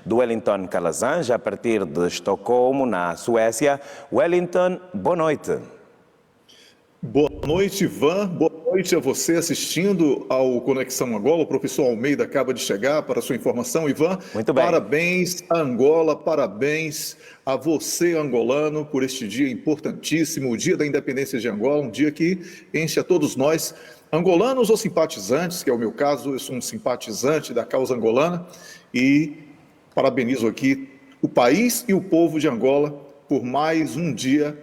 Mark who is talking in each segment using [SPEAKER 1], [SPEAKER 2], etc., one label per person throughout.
[SPEAKER 1] do Wellington Calazans, a partir de Estocolmo, na Suécia. Wellington, boa noite.
[SPEAKER 2] Boa noite, Ivan. Boa noite a você assistindo ao Conexão Angola. O professor Almeida acaba de chegar para a sua informação. Ivan,
[SPEAKER 1] muito bem.
[SPEAKER 2] Parabéns a Angola, parabéns a você, angolano, por este dia importantíssimo, o Dia da Independência de Angola, um dia que enche a todos nós, angolanos ou simpatizantes, que é o meu caso, eu sou um simpatizante da causa angolana, e parabenizo aqui o país e o povo de Angola por mais um dia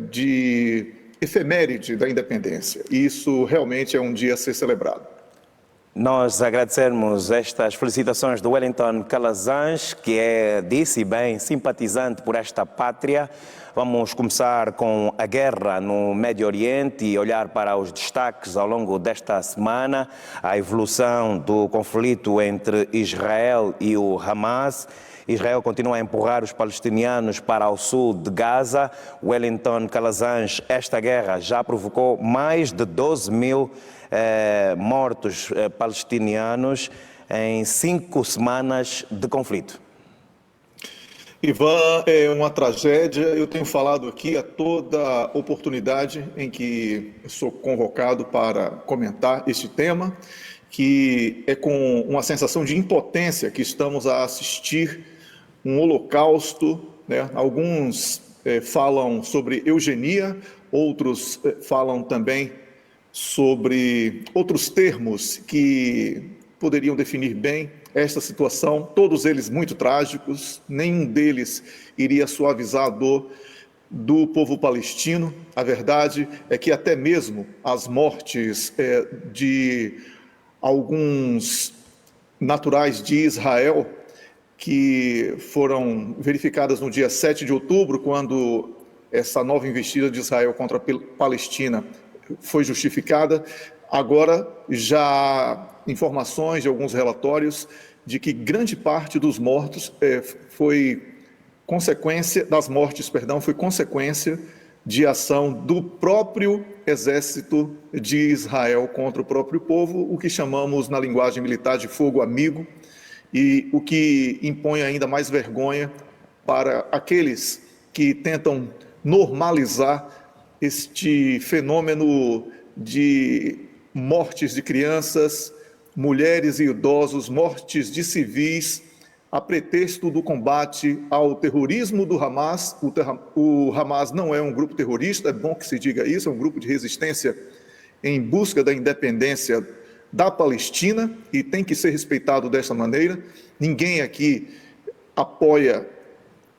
[SPEAKER 2] de efeméride da independência. Isso realmente é um dia a ser celebrado.
[SPEAKER 1] Nós agradecemos estas felicitações do Wellington Calazans, que disse bem, simpatizante por esta pátria. Vamos começar com a guerra no Médio Oriente e olhar para os destaques ao longo desta semana, a evolução do conflito entre Israel e o Hamas. Israel continua a empurrar os palestinianos para o sul de Gaza. Wellington Calazans, esta guerra já provocou mais de 12 mil mortos palestinianos em 5 semanas de conflito.
[SPEAKER 2] Ivan, é uma tragédia. Eu tenho falado aqui a toda oportunidade em que sou convocado para comentar este tema, que é com uma sensação de impotência que estamos a assistir um holocausto, né? Alguns falam sobre eugenia, outros falam também sobre outros termos que poderiam definir bem esta situação, todos eles muito trágicos, nenhum deles iria suavizar a dor do povo palestino. A verdade é que até mesmo as mortes de alguns naturais de Israel, que foram verificadas no dia 7 de outubro, quando essa nova investida de Israel contra a Palestina foi justificada. Agora já há informações de alguns relatórios de que grande parte dos mortos foi consequência de ação do próprio exército de Israel contra o próprio povo, o que chamamos na linguagem militar de fogo amigo, e o que impõe ainda mais vergonha para aqueles que tentam normalizar este fenômeno de mortes de crianças, mulheres e idosos, mortes de civis, a pretexto do combate ao terrorismo do Hamas. O Hamas não é um grupo terrorista, é bom que se diga isso, é um grupo de resistência em busca da independência da Palestina e tem que ser respeitado dessa maneira. Ninguém aqui apoia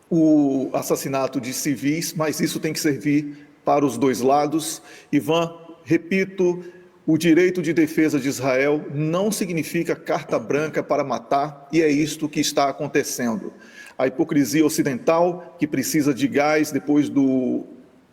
[SPEAKER 2] o assassinato de civis, mas isso tem que servir para os dois lados. Ivan, repito, o direito de defesa de Israel não significa carta branca para matar, e é isto que está acontecendo. A hipocrisia ocidental, que precisa de gás depois do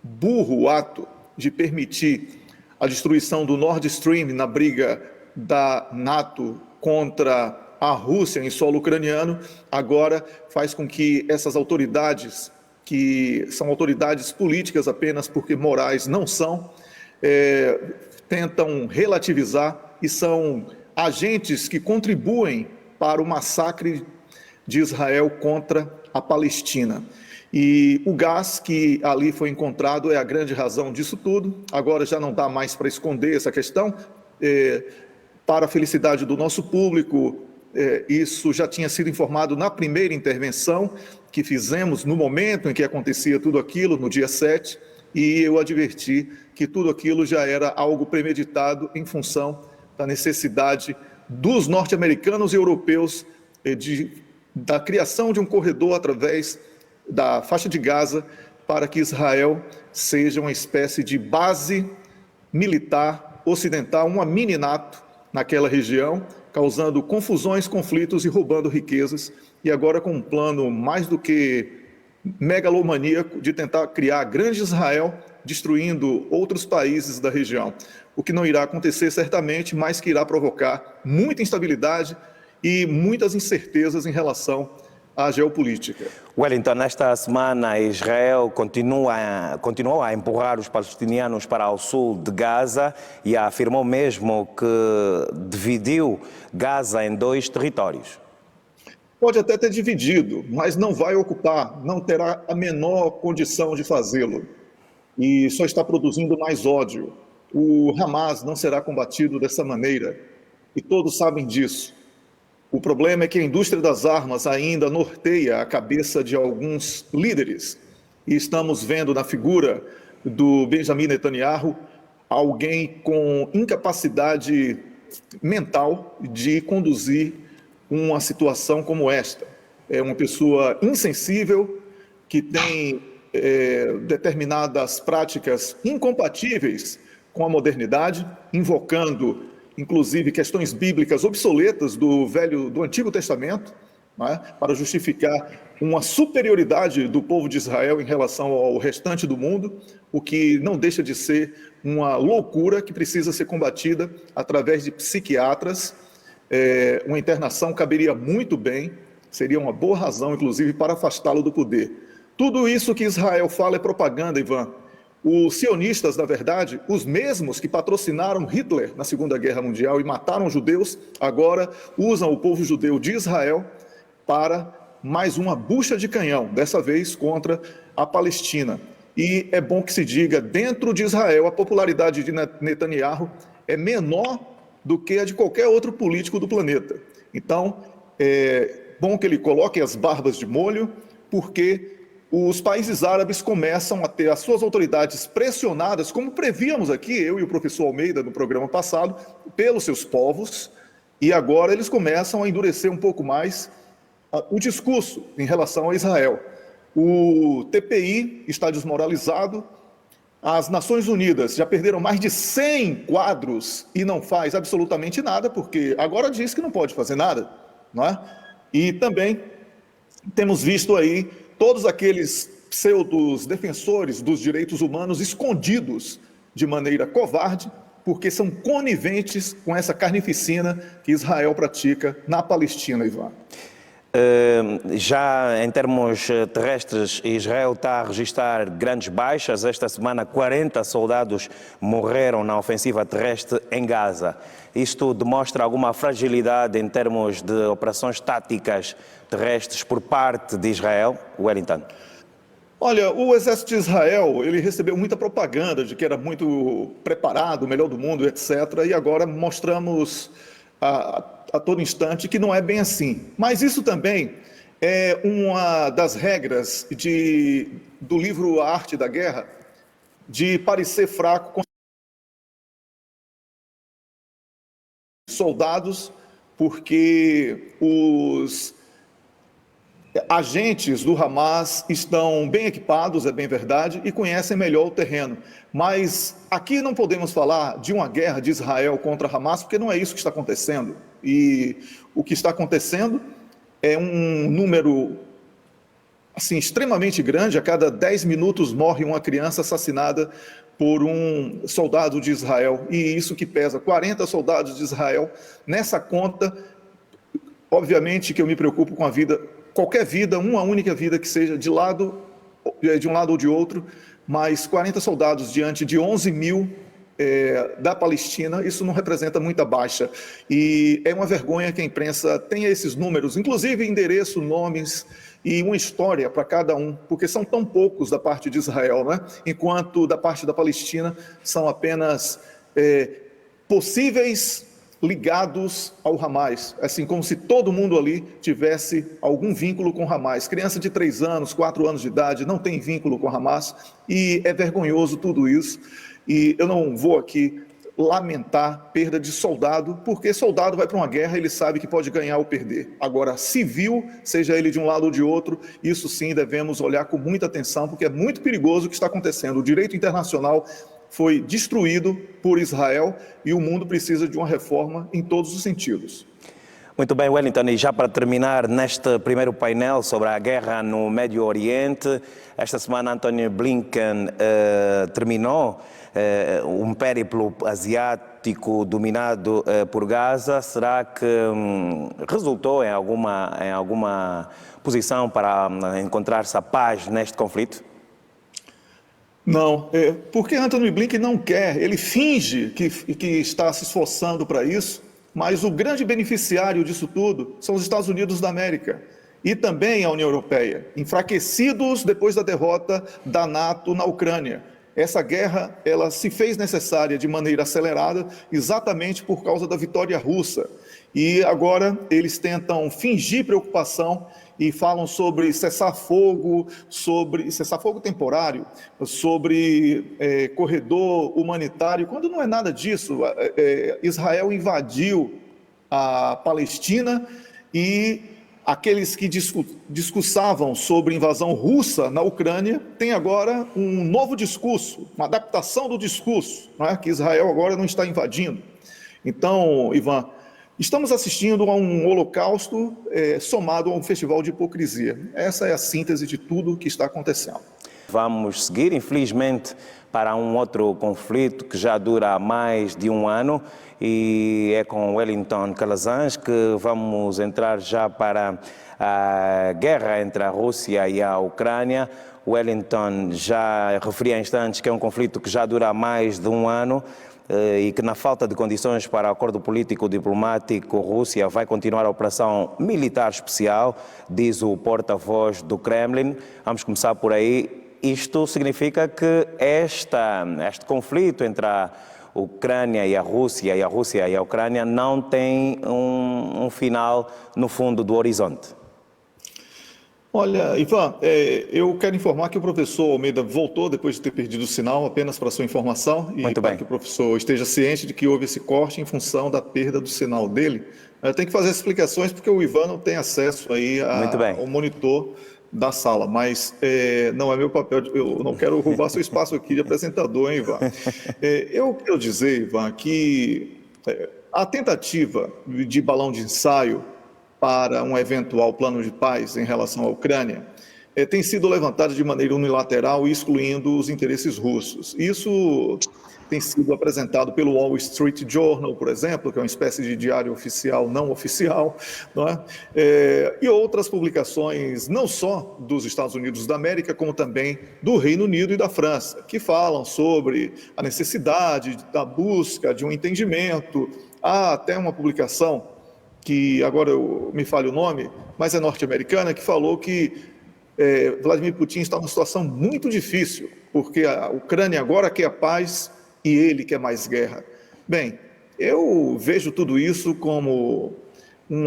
[SPEAKER 2] burro ato de permitir a destruição do Nord Stream na briga da NATO contra a Rússia em solo ucraniano, agora faz com que essas autoridades, que são autoridades políticas apenas porque morais não são, tentam relativizar e são agentes que contribuem para o massacre de Israel contra a Palestina. E o gás que ali foi encontrado é a grande razão disso tudo. Agora já não dá mais para esconder essa questão. Para a felicidade do nosso público, isso já tinha sido informado na primeira intervenção que fizemos no momento em que acontecia tudo aquilo, no dia 7, e eu adverti que tudo aquilo já era algo premeditado em função da necessidade dos norte-americanos e europeus da criação de um corredor através da faixa de Gaza para que Israel seja uma espécie de base militar ocidental, uma mini NATO naquela região, causando confusões, conflitos e roubando riquezas, e agora com um plano mais do que megalomaníaco de tentar criar grande Israel, destruindo outros países da região. O que não irá acontecer certamente, mas que irá provocar muita instabilidade e muitas incertezas em relação à geopolítica.
[SPEAKER 1] Wellington, nesta semana Israel continuou a empurrar os palestinianos para o sul de Gaza e afirmou mesmo que dividiu Gaza em 2 territórios.
[SPEAKER 2] Pode até ter dividido, mas não vai ocupar, não terá a menor condição de fazê-lo. E só está produzindo mais ódio. O Hamas não será combatido dessa maneira, e todos sabem disso. O problema é que a indústria das armas ainda norteia a cabeça de alguns líderes. E estamos vendo na figura do Benjamin Netanyahu alguém com incapacidade mental de conduzir uma situação como esta. É uma pessoa insensível, que tem determinadas práticas incompatíveis com a modernidade, invocando, inclusive, questões bíblicas obsoletas do Antigo Testamento, né, para justificar uma superioridade do povo de Israel em relação ao restante do mundo, o que não deixa de ser uma loucura que precisa ser combatida através de psiquiatras. Uma internação caberia muito bem, seria uma boa razão, inclusive, para afastá-lo do poder. Tudo isso que Israel fala é propaganda, Ivan. Os sionistas, na verdade, os mesmos que patrocinaram Hitler na Segunda Guerra Mundial e mataram judeus, agora usam o povo judeu de Israel para mais uma bucha de canhão, dessa vez contra a Palestina. E é bom que se diga, dentro de Israel, a popularidade de Netanyahu é menor do que a de qualquer outro político do planeta. Então, é bom que ele coloque as barbas de molho, porque os países árabes começam a ter as suas autoridades pressionadas, como prevíamos aqui, eu e o professor Almeida, no programa passado, pelos seus povos, e agora eles começam a endurecer um pouco mais o discurso em relação a Israel. O TPI está desmoralizado, as Nações Unidas já perderam mais de 100 quadros e não faz absolutamente nada, porque agora diz que não pode fazer nada, não é? E também temos visto aí todos aqueles pseudos defensores dos direitos humanos escondidos de maneira covarde, porque são coniventes com essa carnificina que Israel pratica na Palestina, Ivan.
[SPEAKER 1] Já em termos terrestres, Israel está a registrar grandes baixas. Esta semana, 40 soldados morreram na ofensiva terrestre em Gaza. Isto demonstra alguma fragilidade em termos de operações táticas terrestres por parte de Israel, Wellington?
[SPEAKER 2] Olha, o exército de Israel, ele recebeu muita propaganda de que era muito preparado, o melhor do mundo, etc. E agora mostramos a todo instante que não é bem assim. Mas isso também é uma das regras do livro A Arte da Guerra, de parecer fraco com soldados, porque os agentes do Hamas estão bem equipados, é bem verdade, e conhecem melhor o terreno. Mas aqui não podemos falar de uma guerra de Israel contra Hamas, porque não é isso que está acontecendo. E o que está acontecendo é um número assim, extremamente grande. A cada 10 minutos morre uma criança assassinada por um soldado de Israel. E isso que pesa 40 soldados de Israel. Nessa conta, obviamente que eu me preocupo com a vida, qualquer vida, uma única vida que seja de um lado ou de outro, mas 40 soldados diante de 11 mil da Palestina, isso não representa muita baixa. E é uma vergonha que a imprensa tenha esses números, inclusive endereço, nomes e uma história para cada um, porque são tão poucos da parte de Israel, né? Enquanto da parte da Palestina são apenas possíveis ligados ao Hamas, assim como se todo mundo ali tivesse algum vínculo com Hamas. Criança de 3 anos, 4 anos de idade não tem vínculo com Hamas, e é vergonhoso tudo isso. E eu não vou aqui lamentar perda de soldado, porque soldado vai para uma guerra, ele sabe que pode ganhar ou perder. Agora, civil, seja ele de um lado ou de outro, isso sim devemos olhar com muita atenção, porque é muito perigoso o que está acontecendo. O direito internacional foi destruído por Israel e o mundo precisa de uma reforma em todos os sentidos.
[SPEAKER 1] Muito bem, Wellington, e já para terminar neste primeiro painel sobre a guerra no Médio Oriente, esta semana Antony Blinken terminou um périplo asiático dominado por Gaza. Será que resultou em alguma posição para encontrar-se a paz neste conflito?
[SPEAKER 2] Não, porque Antony Blinken não quer, ele finge que está se esforçando para isso, mas o grande beneficiário disso tudo são os Estados Unidos da América e também a União Europeia, enfraquecidos depois da derrota da NATO na Ucrânia. Essa guerra, ela se fez necessária de maneira acelerada exatamente por causa da vitória russa. E agora eles tentam fingir preocupação e falam sobre cessar-fogo temporário, sobre corredor humanitário, quando não é nada disso. Israel invadiu a Palestina e aqueles que discursavam sobre invasão russa na Ucrânia têm agora um novo discurso, uma adaptação do discurso, não é? Que Israel agora não está invadindo. Então, Ivan, estamos assistindo a um holocausto somado a um festival de hipocrisia. Essa é a síntese de tudo o que está acontecendo.
[SPEAKER 1] Vamos seguir, infelizmente, para um outro conflito que já dura há mais de um ano e é com Wellington Calazans que vamos entrar já para a guerra entre a Rússia e a Ucrânia. Wellington já referi há instantes que é um conflito que já dura há mais de um ano e que na falta de condições para acordo político-diplomático, a Rússia vai continuar a operação militar especial, diz o porta-voz do Kremlin. Vamos começar por aí. Isto significa que este conflito entre a Ucrânia e a Rússia e a Ucrânia não tem um final no fundo do horizonte.
[SPEAKER 2] Olha, Ivan, eu quero informar que o professor Almeida voltou depois de ter perdido o sinal, apenas para sua informação, e
[SPEAKER 1] Muito
[SPEAKER 2] para
[SPEAKER 1] bem.
[SPEAKER 2] que o professor esteja ciente de que houve esse corte em função da perda do sinal dele. Eu tenho que fazer explicações porque o Ivan não tem acesso aí ao monitor da sala, mas não é meu papel, eu não quero roubar seu espaço aqui de apresentador, hein, Ivan? Eu quero dizer, Ivan, que a tentativa de balão de ensaio para um eventual plano de paz em relação à Ucrânia tem sido levantada de maneira unilateral, excluindo os interesses russos. Isso tem sido apresentado pelo Wall Street Journal, por exemplo, que é uma espécie de diário oficial, não oficial, não é? E outras publicações, não só dos Estados Unidos da América, como também do Reino Unido e da França, que falam sobre a necessidade da busca de um entendimento. Há até uma publicação, que agora me falha o nome, mas é norte-americana, que falou que Vladimir Putin está numa situação muito difícil, porque a Ucrânia agora quer a paz e ele quer mais guerra. Bem, eu vejo tudo isso como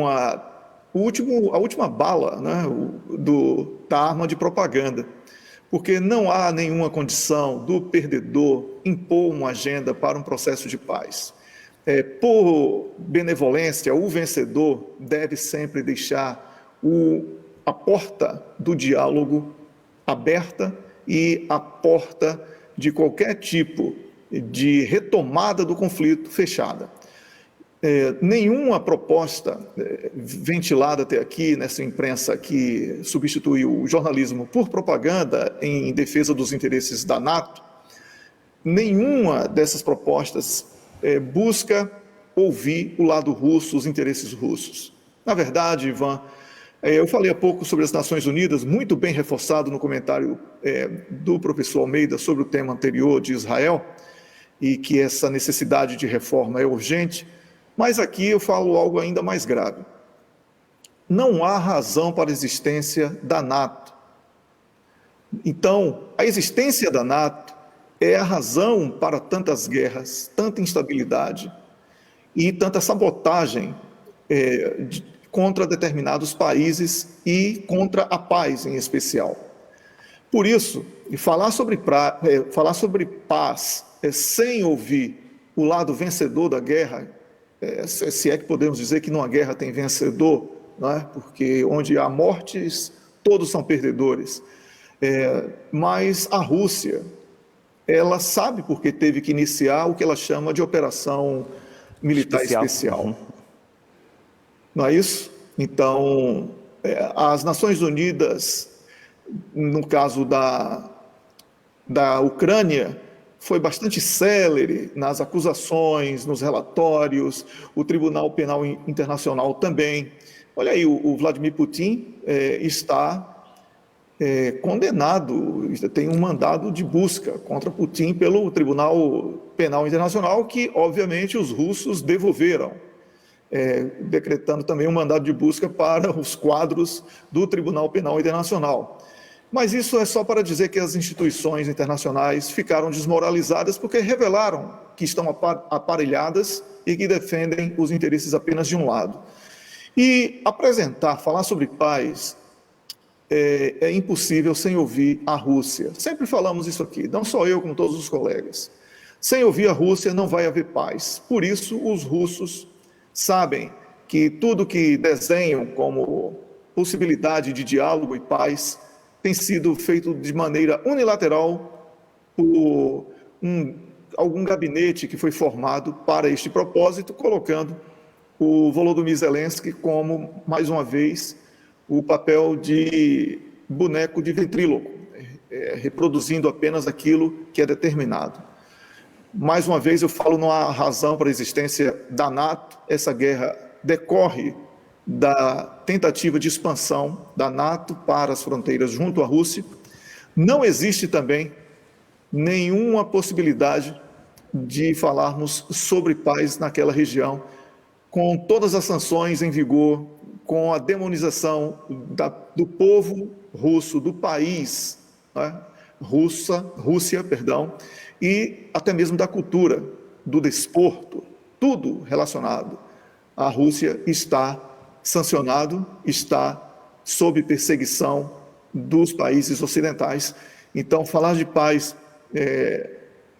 [SPEAKER 2] a última bala, né, da arma de propaganda, porque não há nenhuma condição do perdedor impor uma agenda para um processo de paz. Por benevolência, o vencedor deve sempre deixar a porta do diálogo aberta e a porta de qualquer tipo de retomada do conflito fechada. Nenhuma proposta ventilada até aqui nessa imprensa que substituiu o jornalismo por propaganda em defesa dos interesses da NATO, nenhuma dessas propostas busca ouvir o lado russo, os interesses russos. Na verdade, Ivan, eu falei há pouco sobre as Nações Unidas, muito bem reforçado no comentário do professor Almeida sobre o tema anterior de Israel, e que essa necessidade de reforma é urgente, mas aqui eu falo algo ainda mais grave. Não há razão para a existência da NATO. Então, a existência da NATO é a razão para tantas guerras, tanta instabilidade e tanta sabotagem contra determinados países e contra a paz em especial. Por isso, falar sobre paz sem ouvir o lado vencedor da guerra, se é que podemos dizer que numa guerra tem vencedor, não é? Porque onde há mortes, todos são perdedores. Mas a Rússia, ela sabe porque teve que iniciar o que ela chama de operação militar especial.
[SPEAKER 1] Uhum.
[SPEAKER 2] Não é isso? Então, as Nações Unidas, no caso da Ucrânia, foi bastante célere nas acusações, nos relatórios, o Tribunal Penal Internacional também. Olha aí, o Vladimir Putin está condenado, tem um mandado de busca contra Putin pelo Tribunal Penal Internacional, que obviamente os russos devolveram. decretando também um mandado de busca para os quadros do Tribunal Penal Internacional. Mas isso é só para dizer que as instituições internacionais ficaram desmoralizadas porque revelaram que estão aparelhadas e que defendem os interesses apenas de um lado. E falar sobre paz é impossível sem ouvir a Rússia. Sempre falamos isso aqui, não só eu, como todos os colegas. Sem ouvir a Rússia não vai haver paz. Por isso, os russos sabem que tudo que desenham como possibilidade de diálogo e paz tem sido feito de maneira unilateral por algum gabinete que foi formado para este propósito, colocando o Volodymyr Zelensky como, mais uma vez, o papel de boneco de ventríloco, reproduzindo apenas aquilo que é determinado. Mais uma vez, eu falo, não há razão para a existência da NATO. Essa guerra decorre da tentativa de expansão da NATO para as fronteiras junto à Rússia. Não existe também nenhuma possibilidade de falarmos sobre paz naquela região, com todas as sanções em vigor, com a demonização do povo russo, do país, né? Rússia, e até mesmo da cultura, do desporto, tudo relacionado. A Rússia está sancionado, está sob perseguição dos países ocidentais. Então, falar de paz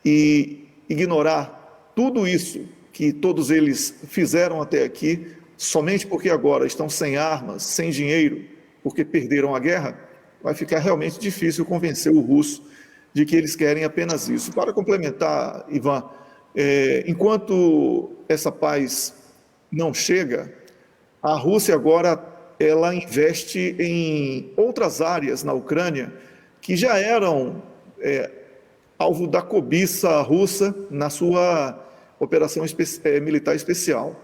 [SPEAKER 2] e ignorar tudo isso que todos eles fizeram até aqui, somente porque agora estão sem armas, sem dinheiro, porque perderam a guerra, vai ficar realmente difícil convencer o russo de que eles querem apenas isso. Para complementar, Ivan, enquanto essa paz não chega, a Rússia agora ela investe em outras áreas na Ucrânia que já eram alvo da cobiça russa na sua operação militar especial.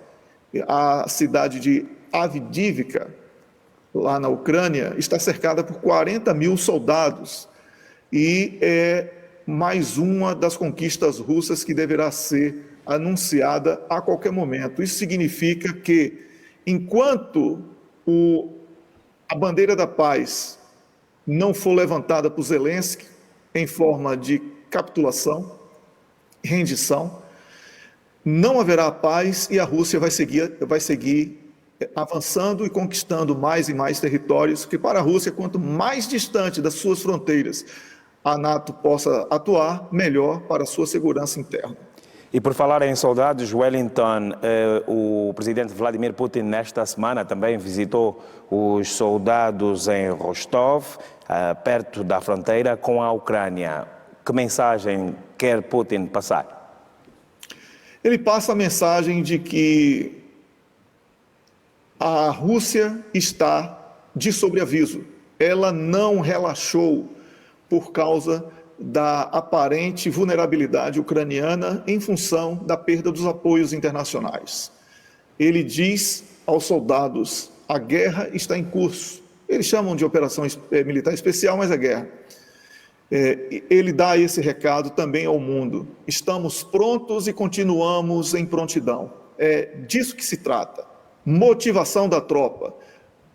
[SPEAKER 2] A cidade de Avdiivka, lá na Ucrânia, está cercada por 40 mil soldados e é mais uma das conquistas russas que deverá ser anunciada a qualquer momento. Isso significa que, enquanto a bandeira da paz não for levantada por Zelensky em forma de capitulação, rendição, não haverá paz e a Rússia vai seguir avançando e conquistando mais e mais territórios, que para a Rússia, quanto mais distante das suas fronteiras a NATO possa atuar, melhor para a sua segurança interna.
[SPEAKER 1] E por falar em soldados, Wellington, o presidente Vladimir Putin nesta semana também visitou os soldados em Rostov, perto da fronteira com a Ucrânia. Que mensagem quer Putin passar?
[SPEAKER 2] Ele passa a mensagem de que a Rússia está de sobreaviso. Ela não relaxou por causa da aparente vulnerabilidade ucraniana em função da perda dos apoios internacionais. Ele diz aos soldados: a guerra está em curso. Eles chamam de operação militar especial, mas é guerra. Ele dá esse recado também ao mundo. Estamos prontos e continuamos em prontidão. É disso que se trata. Motivação da tropa.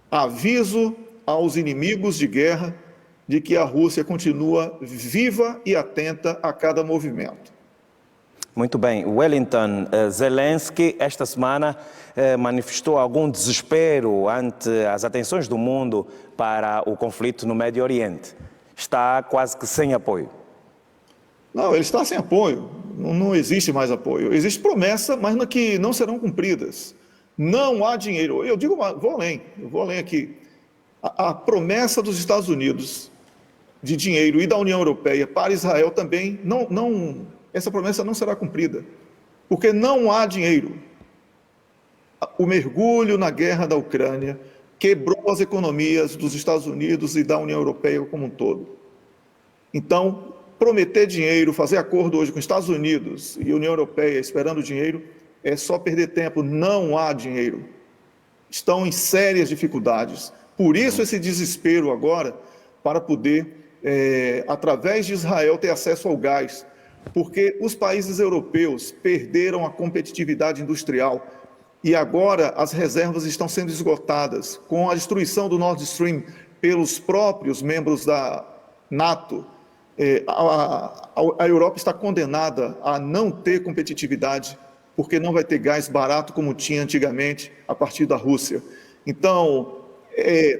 [SPEAKER 2] Aviso aos inimigos de guerra de que a Rússia continua viva e atenta a cada movimento.
[SPEAKER 1] Muito bem. Wellington, Zelensky esta semana manifestou algum desespero ante as atenções do mundo para o conflito no Médio Oriente. Está quase que sem apoio.
[SPEAKER 2] Não, ele está sem apoio. Não existe mais apoio. Existe promessa, mas que não serão cumpridas. Não há dinheiro. Eu digo, vou além aqui. A promessa dos Estados Unidos de dinheiro e da União Europeia para Israel também, essa promessa não será cumprida, porque não há dinheiro. O mergulho na guerra da Ucrânia quebrou as economias dos Estados Unidos e da União Europeia como um todo. Então, prometer dinheiro, fazer acordo hoje com os Estados Unidos e União Europeia esperando dinheiro, é só perder tempo. Não há dinheiro. Estão em sérias dificuldades. Por isso esse desespero agora para poder, através de Israel, ter acesso ao gás. Porque os países europeus perderam a competitividade industrial. e agora as reservas estão sendo esgotadas. Com a destruição do Nord Stream pelos próprios membros da NATO, a Europa está condenada a não ter competitividade, porque não vai ter gás barato como tinha antigamente a partir da Rússia. Então,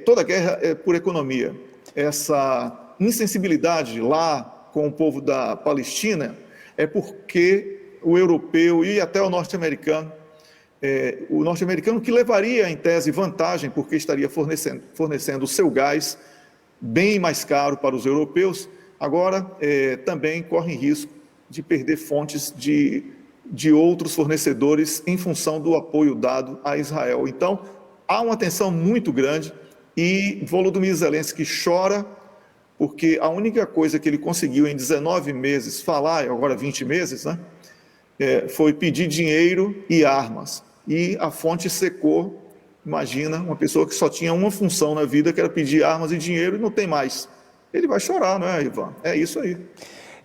[SPEAKER 2] toda guerra é por economia. Essa insensibilidade lá com o povo da Palestina é porque o europeu e até o norte-americano que levaria em tese vantagem, porque estaria fornecendo o seu gás bem mais caro para os europeus, agora também corre risco de perder fontes de outros fornecedores em função do apoio dado a Israel. Então, há uma tensão muito grande e Volodymyr Zelensky chora porque a única coisa que ele conseguiu em 19 meses falar, agora 20 meses, né, foi pedir dinheiro e armas. E a fonte secou. Imagina uma pessoa que só tinha uma função na vida, que era pedir armas e dinheiro, e não tem mais. Ele vai chorar, não é, Ivan? É isso aí.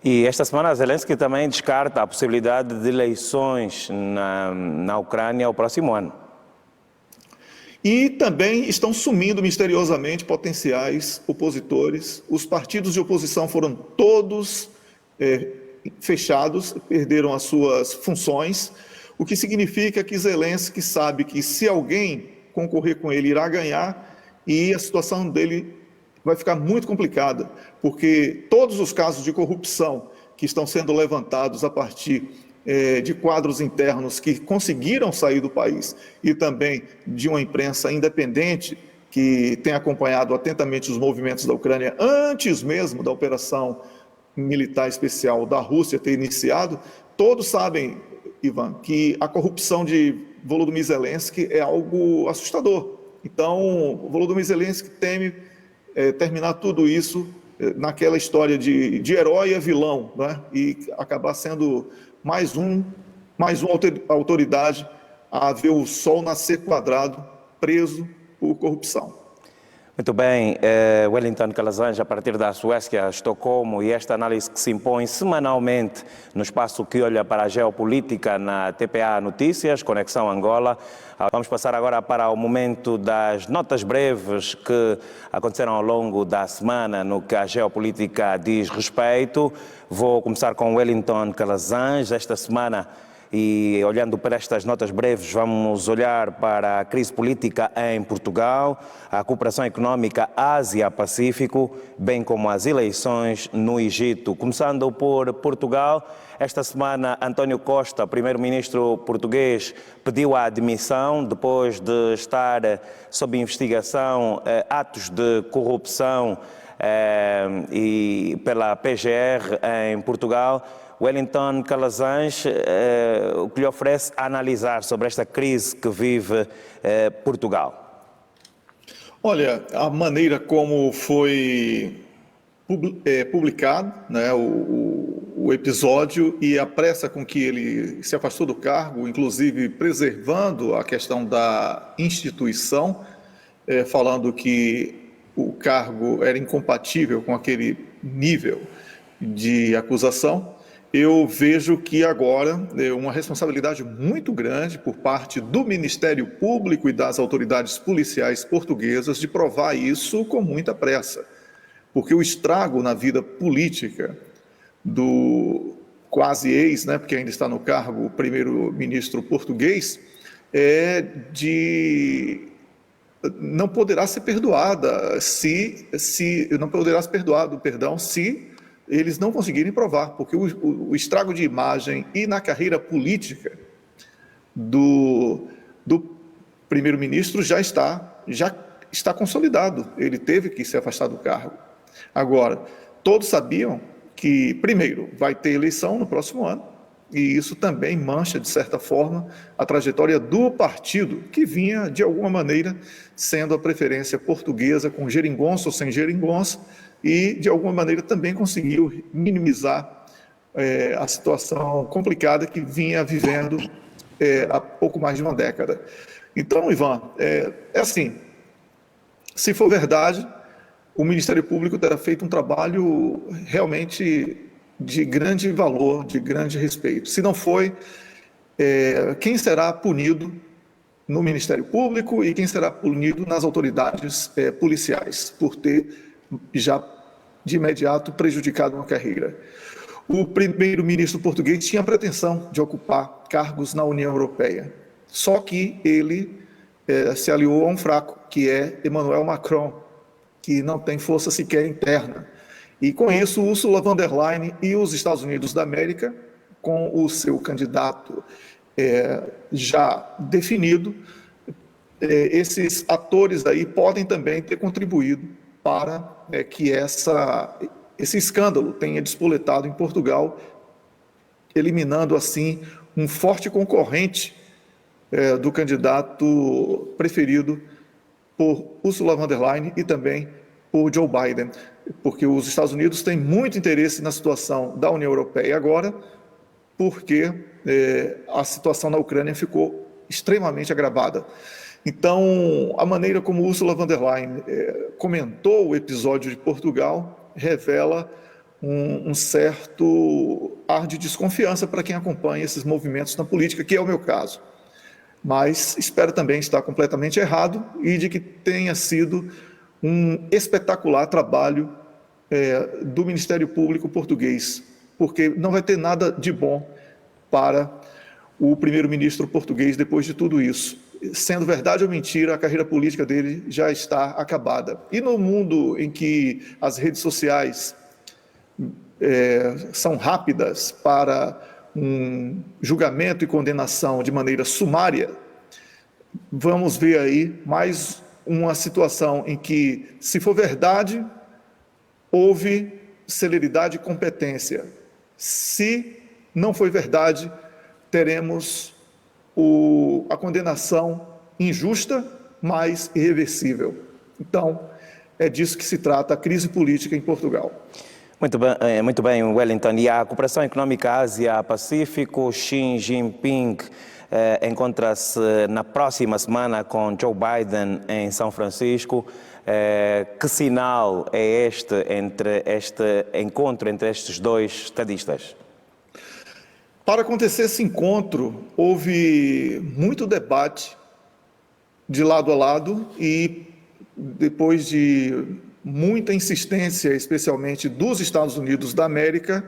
[SPEAKER 1] E esta semana Zelensky também descarta a possibilidade de eleições na Ucrânia o próximo ano.
[SPEAKER 2] E também estão sumindo misteriosamente potenciais opositores. Os partidos de oposição foram todos fechados, perderam as suas funções, o que significa que Zelensky sabe que se alguém concorrer com ele, irá ganhar, e a situação dele vai ficar muito complicada, porque todos os casos de corrupção que estão sendo levantados a partir de quadros internos que conseguiram sair do país e também de uma imprensa independente que tem acompanhado atentamente os movimentos da Ucrânia antes mesmo da operação militar especial da Rússia ter iniciado, todos sabem, Ivan, que a corrupção de Volodymyr Zelensky é algo assustador. Então, Volodymyr Zelensky teme terminar tudo isso naquela história de herói a vilão, né? E acabar sendo mais uma autoridade a ver o sol nascer quadrado, preso por corrupção.
[SPEAKER 1] Muito bem, Wellington Calazans, a partir da Suécia, Estocolmo, e esta análise que se impõe semanalmente no espaço que olha para a geopolítica na TPA Notícias, Conexão Angola. Vamos passar agora para o momento das notas breves que aconteceram ao longo da semana no que a geopolítica diz respeito. Vou começar com Wellington Calazans. Esta semana, e olhando para estas notas breves, vamos olhar para a crise política em Portugal, a cooperação econômica Ásia-Pacífico, bem como as eleições no Egito. Começando por Portugal, esta semana António Costa, primeiro-ministro português, pediu a admissão depois de estar sob investigação atos de corrupção e pela PGR em Portugal. Wellington Calazans, o que lhe oferece a analisar sobre esta crise que vive Portugal?
[SPEAKER 2] Olha, a maneira como foi publicado, né, o episódio e a pressa com que ele se afastou do cargo, inclusive preservando a questão da instituição, falando que o cargo era incompatível com aquele nível de acusação. Eu vejo que agora é uma responsabilidade muito grande por parte do Ministério Público e das autoridades policiais portuguesas de provar isso com muita pressa, porque o estrago na vida política do quase ex, né, porque ainda está no cargo, o primeiro-ministro português, não poderá ser perdoada se eles não conseguirem provar, porque o estrago de imagem e na carreira política do primeiro-ministro já está consolidado. Ele teve que se afastar do cargo. Agora, todos sabiam que, primeiro, vai ter eleição no próximo ano, e isso também mancha, de certa forma, a trajetória do partido, que vinha, de alguma maneira, sendo a preferência portuguesa, com geringonça ou sem geringonça, e, de alguma maneira, também conseguiu minimizar a situação complicada que vinha vivendo há pouco mais de uma década. Então, Ivan, assim, se for verdade, o Ministério Público terá feito um trabalho realmente de grande valor, de grande respeito. Se não foi, quem será punido no Ministério Público e quem será punido nas autoridades policiais, por ter já de imediato prejudicado uma carreira. O primeiro-ministro português tinha a pretensão de ocupar cargos na União Europeia, só que ele se aliou a um fraco, que é Emmanuel Macron, que não tem força sequer interna. E com isso, Ursula von der Leyen e os Estados Unidos da América, com o seu candidato já definido, esses atores aí podem também ter contribuído para que esse escândalo tenha despoletado em Portugal, eliminando assim um forte concorrente do candidato preferido por Ursula von der Leyen e também por Joe Biden, porque os Estados Unidos têm muito interesse na situação da União Europeia agora, porque a situação na Ucrânia ficou extremamente agravada. Então, a maneira como Ursula von der Leyen comentou o episódio de Portugal revela um certo ar de desconfiança para quem acompanha esses movimentos na política, que é o meu caso. Mas espero também estar completamente errado e de que tenha sido um espetacular trabalho do Ministério Público português, porque não vai ter nada de bom para o primeiro-ministro português depois de tudo isso. Sendo verdade ou mentira, a carreira política dele já está acabada. E no mundo em que as redes sociais são rápidas para um julgamento e condenação de maneira sumária, vamos ver aí mais uma situação em que, se for verdade, houve celeridade e competência. Se não foi verdade, teremos a condenação injusta, mas irreversível. Então, é disso que se trata a crise política em Portugal.
[SPEAKER 1] Muito bem, Wellington. E a cooperação econômica Ásia-Pacífico, Xi Jinping encontra-se na próxima semana com Joe Biden em São Francisco. Que sinal é este encontro entre estes dois estadistas?
[SPEAKER 2] Para acontecer esse encontro, houve muito debate de lado a lado e, depois de muita insistência, especialmente dos Estados Unidos da América,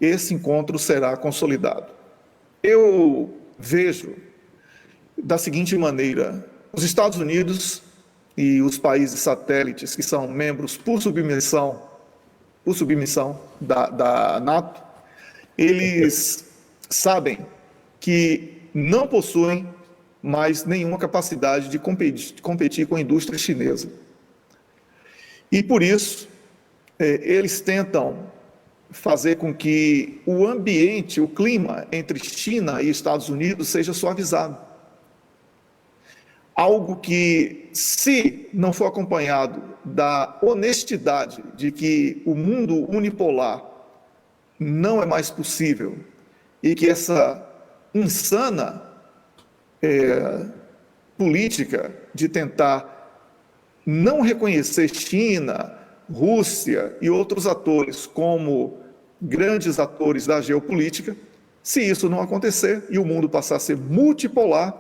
[SPEAKER 2] esse encontro será consolidado. Eu vejo da seguinte maneira: os Estados Unidos e os países satélites que são membros por submissão da NATO, eles sabem que não possuem mais nenhuma capacidade de competir com a indústria chinesa. E por isso, eles tentam fazer com que o ambiente, o clima entre China e Estados Unidos seja suavizado. Algo que, se não for acompanhado da honestidade de que o mundo unipolar não é mais possível e que essa insana política de tentar não reconhecer China, Rússia e outros atores como grandes atores da geopolítica, se isso não acontecer e o mundo passar a ser multipolar,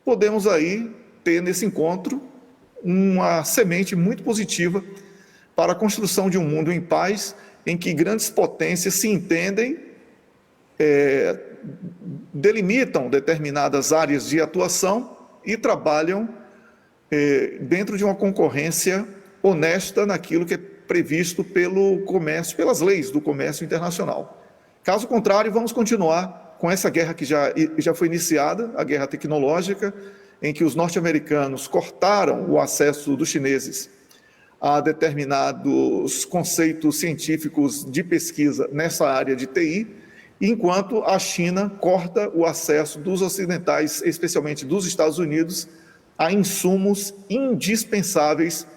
[SPEAKER 2] podemos aí ter nesse encontro uma semente muito positiva para a construção de um mundo em paz, em que grandes potências se entendem, delimitam determinadas áreas de atuação e trabalham dentro de uma concorrência honesta naquilo que é previsto pelo comércio, pelas leis do comércio internacional. Caso contrário, vamos continuar com essa guerra que já foi iniciada, a guerra tecnológica, em que os norte-americanos cortaram o acesso dos chineses a determinados conceitos científicos de pesquisa nessa área de TI, enquanto a China corta o acesso dos ocidentais, especialmente dos Estados Unidos, a insumos indispensáveis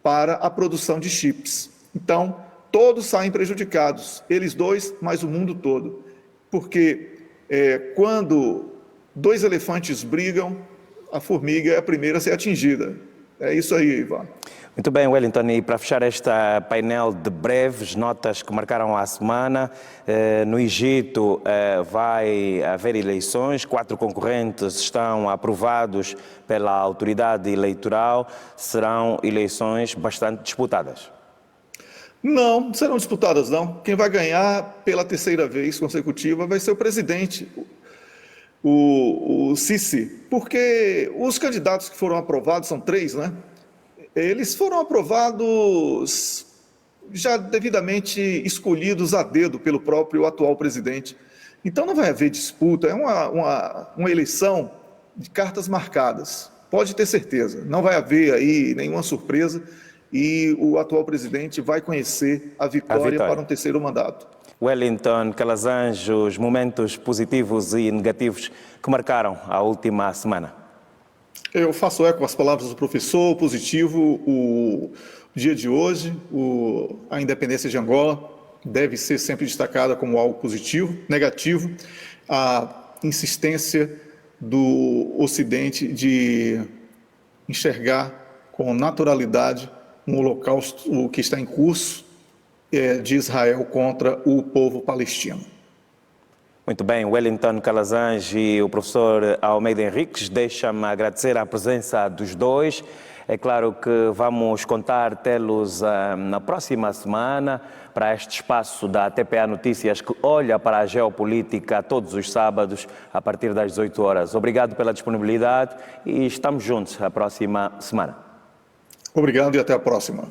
[SPEAKER 2] para a produção de chips. Então, todos saem prejudicados, eles dois, mas o mundo todo. Porque quando dois elefantes brigam, a formiga é a primeira a ser atingida. É isso aí, Ivan.
[SPEAKER 1] Muito bem, Wellington, e para fechar este painel de breves notas que marcaram a semana, no Egito vai haver eleições, 4 concorrentes estão aprovados pela autoridade eleitoral, serão eleições bastante disputadas.
[SPEAKER 2] Não serão disputadas, não. Quem vai ganhar pela terceira vez consecutiva vai ser o presidente, o Sisi, porque os candidatos que foram aprovados, são 3, né? Eles foram aprovados já devidamente escolhidos a dedo pelo próprio atual presidente. Então não vai haver disputa, é uma eleição de cartas marcadas, pode ter certeza. Não vai haver aí nenhuma surpresa e o atual presidente vai conhecer a vitória para um terceiro mandato.
[SPEAKER 1] Wellington Calazans, os momentos positivos e negativos que marcaram a última semana.
[SPEAKER 2] Eu faço eco às palavras do professor, positivo, o dia de hoje, a independência de Angola deve ser sempre destacada como algo positivo. Negativo, a insistência do Ocidente de enxergar com naturalidade um holocausto que está em curso de Israel contra o povo palestino.
[SPEAKER 1] Muito bem, Wellington Calazans e o professor Almeida Henriques, deixa-me agradecer a presença dos dois. É claro que vamos contar tê-los na próxima semana para este espaço da TPA Notícias que olha para a geopolítica todos os sábados a partir das 18 horas. Obrigado pela disponibilidade e estamos juntos a próxima semana.
[SPEAKER 2] Obrigado e até a próxima.